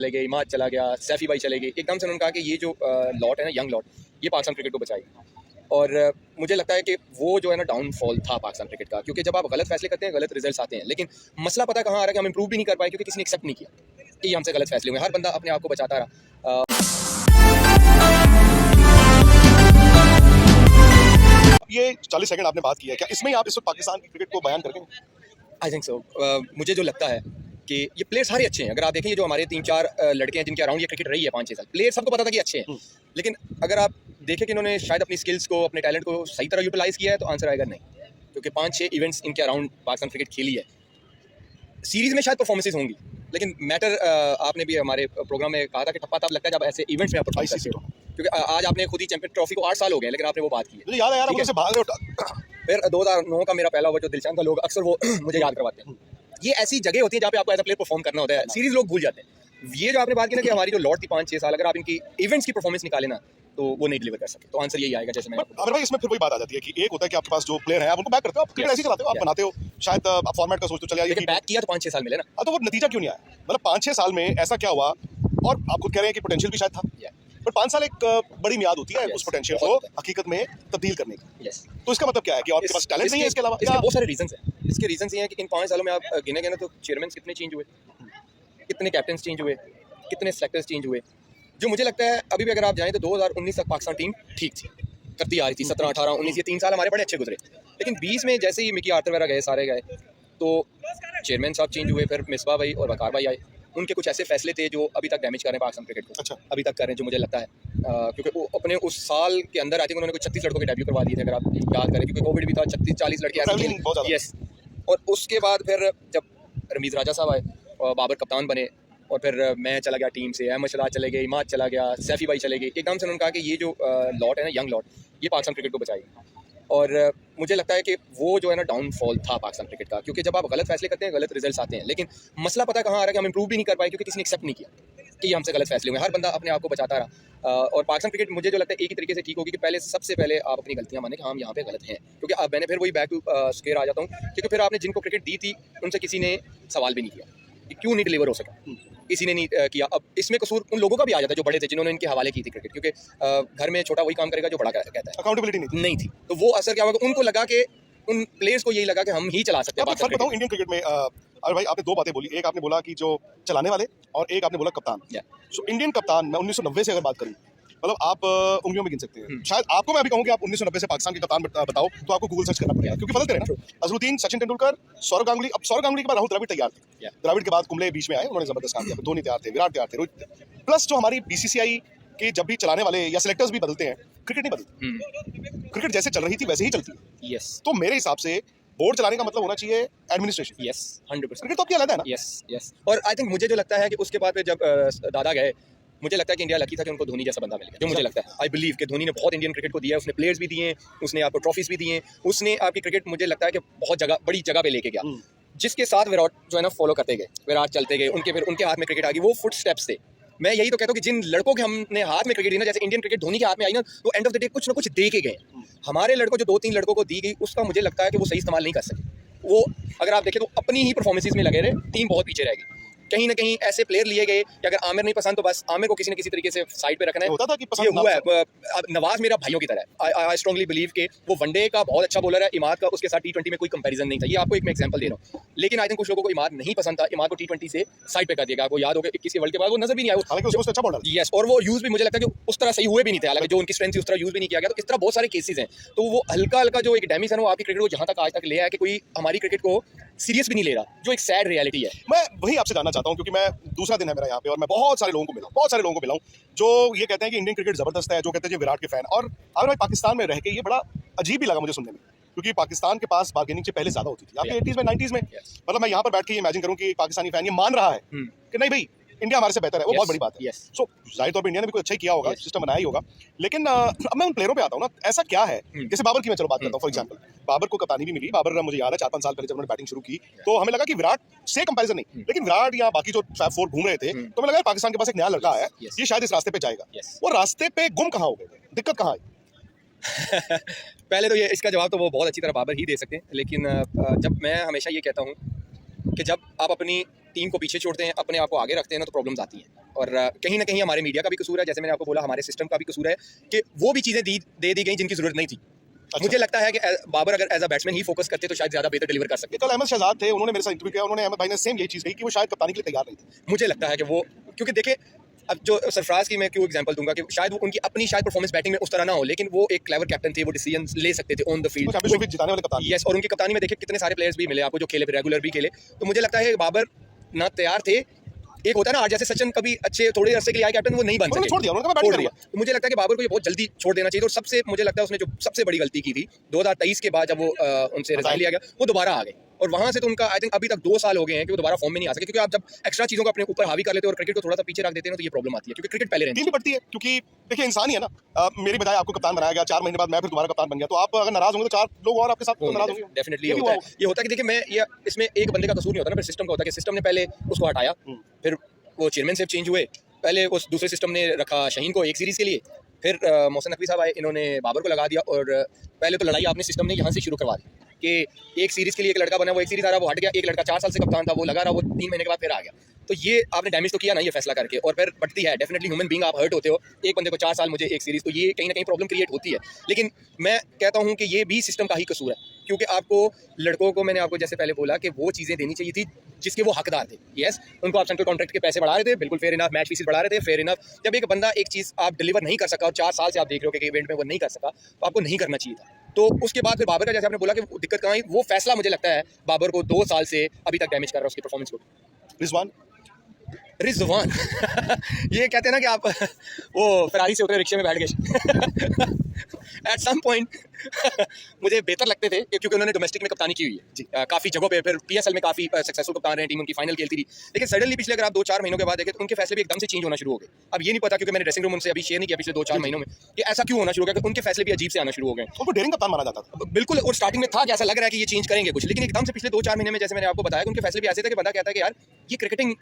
चले गए, इमाद चला गया, सैफी भाई चले गए। एकदम से उन्होंने कहा कि ये जो लॉट है ना, यंग लॉट, ये पाकिस्तान क्रिकेट को बचाएगी। और मुझे लगता है कि वो जो है ना डाउनफॉल था पाकिस्तान क्रिकेट का, क्योंकि जब आप गलत फैसले करते हैं गलत रिजल्ट्स आते हैं। लेकिन मसला पता कहाँ आ रहा है कि हम इंप्रूव भी नहीं कर पाए, क्योंकि किसी ने एक्सेप्ट नहीं किया कि ये हमसे गलत फैसले हुए। हर बंदा अपने आप को बचाता रहा। ये 40 सेकंड आपने बात की है, क्या इसमें आप इस वक्त पाकिस्तान की क्रिकेट को बयान करेंगे? I think so. मुझे जो लगता है कि ये प्लेयर सारे अच्छे हैं। अगर आप देखें, ये जो हमारे 3-4 लड़के हैं जिनके अराउंड ये क्रिकेट रही है 5-6 साल, प्लेयर सबको पता था कि अच्छे हैं। लेकिन अगर आप देखें कि इन्होंने शायद अपनी स्किल्स को, अपने टैलेंट को सही तरह यूटिलाइज किया है, तो आंसर आएगा नहीं। क्योंकि 5-6 इवेंट्स इनके अराउंड पाकिस्तान क्रिकेट खेली है। सीरीज में शायद परफॉर्मेंसेज होंगी, लेकिन मैटर आपने भी हमारे प्रोग्राम में कहा था कि ठप्पा तब लगता है जब ऐसे इवेंट्स में आप परफॉर्म करते हो। क्योंकि आज आपने खुद ही चैंपियन ट्रॉफी को 8 साल हो गए, लेकिन आपने वो बात की है। मुझे याद है यार, आप भाग रहे हो। फिर 2009 का मेरा पहला ओवर जो दिलचस्प था, लोग अक्सर वो मुझे याद करवाते हैं। ये ऐसी जगह होती है जहाँ पे आपको एज अ प्लेयर परफॉर्म करना होता है। सीरीज लोग भूल जाते हैं। ये जो आपने बात की ना कि हमारी जो लॉट थी 5-6 साल, अगर आप इनकी इवेंट्स की परफॉर्मेंस निकालें ना, तो वो नहीं डिलीवर कर सकते। तो आंसर यही आएगा। जैसे मैं अगर भाई इसमें फिर वही बात आ जाती है कि एक होता है कि आपके पास जो प्लेयर है आप उनको बैक करते हो, आप क्रिकेट ऐसे ही चलाते हो, आप बनाते हो, शायद आप फॉर्मेट का सोचते हो, चलिए लेकिन बैक किया तो 5-6 साल मिले ना। तो वो नतीजा क्यों नहीं आया? मतलब 5-6 साल में ऐसा क्या हुआ? और आप खुद कह रहे हैं कि पोटेंशियल भी शायद था, पर 5 साल एक बड़ी मियाद होती है उस पोटेंशियल को हकीकत में तब्दील करने की। तो इसका मतलब क्या है कि आपके पास टैलेंट नहीं है? इसके अलावा इसके बहुत सारे रीजंस हैं। इसके रीजंस ये हैं कि इन 5 सालों में आप गिने गए ना, तो चेयरमैन कितने चेंज हुए, कितने कैप्टन चेंज हुए, कितने सेलेक्टर्स चेंज हुए। जो मुझे लगता है अभी भी अगर आप जाएं तो 2019 तक पाकिस्तान टीम ठीक थी, करती आ रही थी। 17, 18, 19 ये 3 साल हमारे बड़े अच्छे गुजरे। लेकिन 20 में जैसे ही मिकी आर्थर वगैरह गए, सारे गए, तो चेयरमैन साहब चेंज हुए, फिर मिसबा भाई और वकार भाई आए। उनके कुछ ऐसे फैसले थे जो अभी तक डैमेज कर रहे हैं पाकिस्तान क्रिकेट को। अच्छा। अभी तक कर रहे हैं, जो मुझे लगता है क्योंकि वो अपने उस साल के अंदर आई थिंक उन्होंने कुछ 36 लड़कों के डेब्यू करवा दिए थे, अगर आप याद करें, क्योंकि कोविड भी था। 36-40 लड़के ऐसे। यस। और उसके बाद फिर जब रमीज राजा साहब आए और बाबर कप्तान बने, और फिर मैं चला गया टीम से, अहमद शहजाद चले गए, इमाद चला गया, सैफी भाई चले गए। एकदम से उन्होंने कहा कि ये जो लॉट है ना, यंग लॉट, ये पाकिस्तान क्रिकेट को बचाएगी। और मुझे लगता है कि वो जो है ना डाउनफॉल था पाकिस्तान क्रिकेट का, क्योंकि जब आप गलत फैसले करते हैं गलत रिजल्ट्स आते हैं। लेकिन मसला पता कहाँ आ रहा है कि हम इंप्रूव भी नहीं कर पाए, क्योंकि किसी ने एक्सेप्ट नहीं किया कि ये हमसे गलत फैसले हुए। हर बंदा अपने आप को बचाता रहा। और पाकिस्तान क्रिकेट मुझे जो लगता है एक ही तरीके से ठीक होगी कि पहले, सबसे पहले आप अपनी गलतियां माने कि हम यहाँ पे गलत हैं। क्योंकि अब मैंने फिर वही बैक टू स्क्वेयर आ जाता हूँ, क्योंकि फिर आपने जिनको क्रिकेट दी थी उनसे किसी ने सवाल भी नहीं किया कि क्यों नहीं डिलीवर हो सका, किसी ने नहीं किया। अब इसमें कसूर उन लोगों का भी आ जाता है जो बड़े थे, जिन्होंने इनके हवाले की थी क्रिकेट। क्योंकि घर में छोटा वही काम करेगा जो बड़ा कहता है। अकाउंटेबिलिटी नहीं थी, तो वो असर क्या होगा? उनको लगा कि उन प्लेयर्स को यही लगा कि हम ही चला सकते हैं। फर्क बताओ इंडियन क्रिकेट में। अरे भाई, आपने 2 बातें बोली। एक आपने बोला कि जो चलाने वाले, और एक आपने बोला कप्तान। सो इंडियन कप्तान, मैं 1990 से अगर बात करूं, मतलब आप उंगलियों में गिन सकते हैं। शायद आपको मैं अभी कहूं कि आप 1990 से पाकिस्तान के कप्तान बताओ, तो आपको गूगल सर्च करना पड़ेगा, क्योंकि बदलते रहे ना। अजरुद्दीन, सचिन तेंदुलकर, सौरव गांगुली। अब सौरव गांगुली के बाद राहुल द्रविड़ तैयार थे। द्रविड़ के बाद कुंबले बीच में आए, उन्होंने जबरदस्त काम किया। धोनी तैयार थे, विराट तैयार थे, रोहित। प्लस जो हमारी बीसीसीआई के जब भी चलाने वाले या सिलेक्टर्स भी बदलते हैं, क्रिकेट नहीं बदलती। क्रिकेट जैसे चल रही थी वैसे ही चलती है। तो मेरे हिसाब से बोर्ड चलाने का मतलब होना चाहिए एडमिनिस्ट्रेशन। 100%। क्रिकेट तो आपकी अलग है ना। यस। और आई थिंक मुझे जो लगता है कि उसके बाद जब दादा गए, मुझे लगता है कि इंडिया लकी था कि उनको धोनी जैसा बंदा मिल गया। जो मुझे लगता है, आई बिलीव कि धोनी ने बहुत इंडियन क्रिकेट को दिया है। उसने प्लेयर्स भी दिए, उसने आपको ट्रॉफीज भी दिए, उसने आपकी क्रिकेट, मुझे लगता है कि बहुत जगह, बड़ी जगह पे लेके गया। जिसके साथ विराट जो है ना फॉलो करते गए, विराट चलते गए, उनके फिर उनके हाथ में क्रिकेट आ गई। वो फुट स्टेप्स थे। मैं यही तो कहता हूँ कि जिन लड़कों के हमने हाथ में क्रिकेट दी ना, जैसे इंडियन क्रिकेट धोनी के हाथ में आई ना, तो एंड ऑफ द डे कुछ ना कुछ दे के गए। हमारे लड़कों, जो 2-3 लड़कों को दी गई, उसका मुझे लगता है कि वो सही इस्तेमाल नहीं कर सके। वो अगर आप देखें तो अपनी ही परफॉर्मेंसेस में लगे रहे, टीम बहुत पीछे रह गई। कहीं ना कहीं ऐसे प्लेयर लिए गए कि अगर आमिर नहीं पसंद तो बस आमिर को किसी न किसी तरीके से साइड पे रखना है। होता था कि ये हुआ है। नवाज मेरा भाइयों की तरह है। आई स्ट्रांगली बिलीव कि वो वनडे का बहुत अच्छा बॉलर है। इमाद का उसके साथ T20 में कोई कंपैरिजन नहीं था। ये आपको एक मैं एग्जांपल दे रहा हूँ। लेकिन आई थिंक कुछ लोगों को इमाद नहीं पसंद था। इमाद को T20 से साइड पे कर दिया गया। आपको याद होगा 21 के वर्ल्ड के बाद वो नजर भी नहीं आया। हालांकि उसको अच्छा बॉलर। यस। और वो यूज भी मुझे लगता है कि उस तरह सही हुए भी नहीं थे। हालांकि जो उनकी स्ट्रेंथ थी उस तरह यूज भी नहीं किया गया। तो इस तरह बहुत सारे केसेस हैं। तो वो हल्का हल्का जो एक डैमेज है ना, वो आपकी क्रिकेट को जहाँ तक आज तक ले आया कि कोई हमारी क्रिकेट को सीरियस भी नहीं ले रहा, जो एक सैड रियलिटी है। मैं वही आपसे जानना चाहता हूँ, क्योंकि मैं दूसरा दिन है मेरा यहाँ पे, और मैं बहुत सारे लोगों को मिला हूँ जो ये कहते हैं कि इंडियन क्रिकेट जबरदस्त है, जो कहते हैं कि विराट के फैन। और अगर भाई पाकिस्तान में रह के ये बड़ा अजीब भी लगा मुझे सुनने में, क्योंकि पाकिस्तान के पास बार्गेनिंग से पहले ज्यादा होती थी आपके 80s में 90s में। मतलब मैं यहाँ पर बैठ के इमेजिन करूँ कि पाकिस्तानी फैन ये मान रहा है कि नहीं भाई इंडिया हमारे से बेहतर है, वो बहुत बड़ी बात है। सो जाहिर तौर पर इंडिया ने भी कुछ अच्छा ही किया होगा, सिस्टम बनाया ही होगा। लेकिन अब मैं उन प्लेयरों पे आता हूँ ना, ऐसा क्या है, जैसे बाबर की मैं चलो बात करता हूँ। फॉर एग्जांपल, बाबर को कप्तानी भी मिली। बाबर मुझे याद है 4-5 साल पहले जब उन्होंने बैटिंग शुरू की, तो हमें लगा कि विराट से कंपैरिजन नहीं, लेकिन विराट या बाकी जो टॉप 4 घूम रहे थे, तो हमें लगा पाकिस्तान के पास एक नया लड़का है, ये शायद इस रास्ते पे जाएगा। वो रास्ते पे गुम कहाँ हो गए, दिक्कत कहाँ आई? पहले तो ये इसका जवाब तो वो बहुत अच्छी तरह बाबर ही दे सकते हैं। लेकिन जब मैं हमेशा ये कहता हूँ कि जब आप अपनी टीम को पीछे छोड़ते हैं, अपने आप को आगे रखते हैं ना, तो प्रॉब्लम्स आती हैं। और कहीं ना कहीं हमारे मीडिया का भी कसूर है, जैसे मैंने आपको बोला, हमारे सिस्टम का भी कसूर है कि वो भी चीज़ें दे दी गई जिनकी ज़रूरत नहीं थी। अच्छा। मुझे लगता है कि बाबर अगर एज अ बैट्समैन ही फोकस करते तो शायद ज़्यादा बेहतर डिलीवर कर सकते। कल अहमद शहजाद थे, उन्होंने मेरे साथ इंटरव्यू किया, उन्होंने अहमद भाई ने सेम यही चीज़ कही कि वो शायद कप्तानी के लिए तैयार नहीं थे। मुझे लगता है कि वो, क्योंकि देखिए अब जो सरफराज की मैं क्यों एग्जांपल दूंगा कि शायद वो उनकी अपनी शायद परफॉर्मेंस बैटिंग में उस तरह ना हो, लेकिन वो एक क्लेवर कैप्टन थे, वो डिसीजन ले सकते थे ऑन द फील्ड, चैंपियनशिप जिताने वाले कप्तान। यस। और उनकी कप्तानी में देखिए कितने सारे प्लेयर्स भी मिले आपको जो खेले, रेगुलर भी खेले। तो मुझे लगता है बाबर ना तैयार थे। एक होता है ना, आज जैसे सचिन कभी अच्छे थोड़े अरसे के लिए आए कैप्टन, वो नहीं बन सके, छोड़ दिया, उन्होंने कहा मैं छोड़ दिया। तो मुझे लगता है कि बाबर को ये बहुत जल्दी छोड़ देना चाहिए। और सबसे मुझे लगता है उसने जो सबसे बड़ी गलती की थी 2023 के बाद, जब वो उनसे रिजाइन लिया गया, वो दोबारा आ गए। और वहां से तो उनका आई थिंक अभी तक 2 साल हो गए हैं कि वो दोबारा फॉर्म में नहीं आ सके, क्योंकि आप जब एक्स्ट्रा चीज़ों को अपने ऊपर हावी कर लेते हो और क्रिकेट को थोड़ा सा पीछे रख देते हैं तो ये प्रॉब्लम आती है, क्योंकि क्रिकेट पहले रहती टीम भी बढ़ती है, क्योंकि देखिए इंसान ही है ना। मेरी बजाय आपको कप्तान बनाया गया, 4 महीने बाद मैं फिर दोबारा कप्तान बन गया, तो आप अगर नाराज होंगे तो 4 लोग और आपके साथ नाराज होंगे। डेफिनेटली ये होता है कि देखिए मैं ये इसमें एक बंदे का कसूर नहीं होता ना, फिर सिस्टम का होता है कि सिस्टम ने पहले उसको हटाया, फिर वो चेयरमैन से चेंज हुए, पहले उस दूसरे सिस्टम ने रखा शाहीन को एक सीरीज़ के लिए, फिर मोहसिन नकवी साहब आए, इन्होंने बाबर को लगा दिया। और पहले तो लड़ाई आपने सिस्टम ने यहाँ से शुरू करवा दी कि एक सीरीज़ के लिए एक लड़का बना, वो एक सीरीज़ आ रहा, वो हट गया, एक लड़का 4 साल से कप्तान था, वो लगा रहा, वो 3 महीने के बाद फिर आ गया। तो ये आपने डैमेज तो किया ना ये फैसला करके, और फिर बढ़ती है डेफिनेटली, ह्यूमन बीइंग आप हर्ट होते हो, एक बंदे को 4 साल, मुझे एक सीरीज़, तो ये कहीं ना कहीं प्रॉब्लम क्रिएट होती है। लेकिन मैं कहता हूँ कि ये भी सिस्टम का ही कसूर है, क्योंकि आपको लड़कों को, मैंने आपको जैसे पहले बोला कि वो चीज़ें देनी चाहिए थी जिसके वो हकदार थे। यस, उनको आप सेंट्रल कॉन्ट्रैक्ट के पैसे बढ़ा रहे थे, बिल्कुल फेयर इनफ, मैच फीस बढ़ा रहे थे, फेयर इनफ। जब एक बंदा एक चीज़ आप डिलीवर नहीं कर सका और 4 साल से आप देख रहे हो कि इवेंट में वो नहीं कर सका, तो आपको नहीं करना चाहिए था। तो उसके बाद फिर बाबर का, जैसे आपने बोला कि दिक्कत कहाँ आई, वो फैसला मुझे लगता है बाबर को 2 साल से अभी तक डैमेज कर रहा है उसकी परफॉर्मेंस को। रिजवान ये कहते हैं ना कि आप वो फरारी से उतरे, रिक्शे में बैठ गए एट सम पॉइंट मुझे बेहतर लगते थे क्योंकि उन्होंने डोमेस्टिक में कप्तानी की हुई है जी, काफ़ी जगहों पे, फिर PSL में काफ़ी सक्सेसफुल कप्तान रहे, टीम उनकी फाइनल खेलती थी। लेकिन सडनली पिछले अगर आप 2-4 महीनों के बाद देखें तो उनके फैसले भी एकदम से चेंज होना शुरू हो गए। अब ये नहीं पता, क्योंकि मैंने ड्रेसिंग रूम उनसे अभी शेयर नहीं किया पिछले 2-4 महीनों में, कि ऐसा क्यों होना शुरू हो गया, उनके फैसले भी अजीब से आना शुरू हो गए। उनको डेयरिंग कप्तान माना जाता था बिल्कुल, और स्टार्टिंग में था कि ऐसा लग रहा है कि ये चेंज करेंगे कुछ, लेकिन एकदम से पिछले 2-4 महीने में, जैसे मैंने आपको बताया, कि उनके फैसले भी ऐसे थे कि बंदा कहता है कि यार ये क्रिकेटिंग